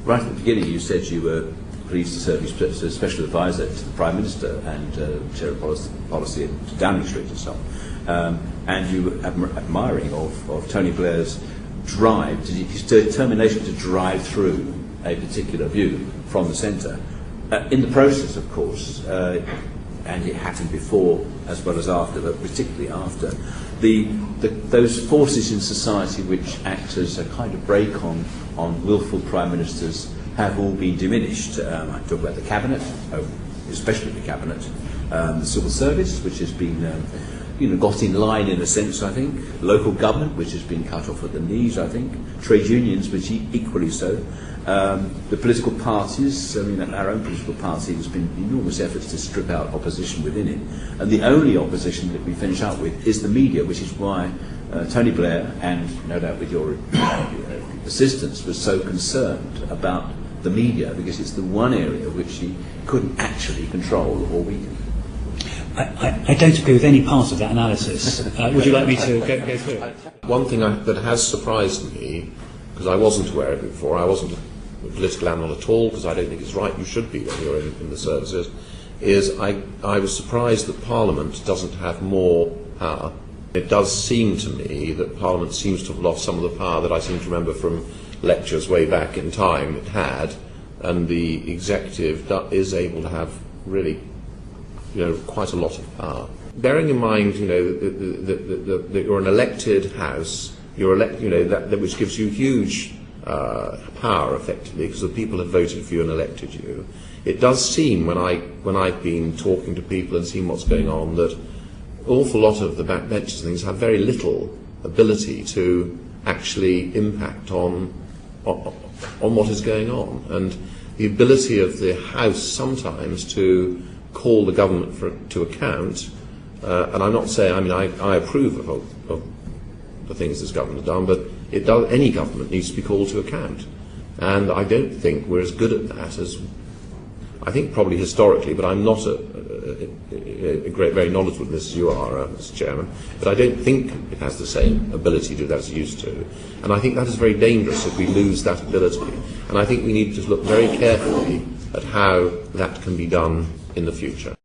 right at the beginning you said you were pleased to serve as a special advisor to the Prime Minister and chair of policy at Downing Street and so on. And you were admiring of Tony Blair's drive, his determination to drive through a particular view from the centre. In the process, of course, and it happened before as well as after, but particularly after, those forces in society which act as a kind of brake on willful Prime Ministers have all been diminished. I talk about the Cabinet, especially the Cabinet, the Civil Service, which has been got in line in a sense, I think, local government, which has been cut off at the knees, I think, trade unions, which equally so, the political parties. I mean, our own political party has been enormous efforts to strip out opposition within it, and the only opposition that we finish up with is the media, which is why Tony Blair, and no doubt with your assistance, was so concerned about the media, because it's the one area which he couldn't actually control or weaken. I don't agree with any part of that analysis. Would you like me to go through it? One thing that has surprised me, because I wasn't aware of it before, I wasn't a political animal at all, because I don't think it's right you should be when you're in the services, is I was surprised that Parliament doesn't have more power. It does seem to me that Parliament seems to have lost some of the power that I seem to remember from lectures way back in time it had, and the executive is able to have really quite a lot of power. Bearing in mind, that you're an elected house, which gives you huge power, effectively, because the people have voted for you and elected you. It does seem, when I've been talking to people and seen what's going on, that an awful lot of the backbenchers and things have very little ability to actually impact on what is going on, and the ability of the House sometimes to call the government to account, and I'm not saying, I approve of the things this government has done, but any government needs to be called to account, and I don't think we're as good at that as, I think probably historically, but I'm not very knowledgeable in this as you are, Mr. Chairman, but I don't think it has the same ability to do that as it used to, and I think that is very dangerous if we lose that ability, and I think we need to look very carefully at how that can be done in the future.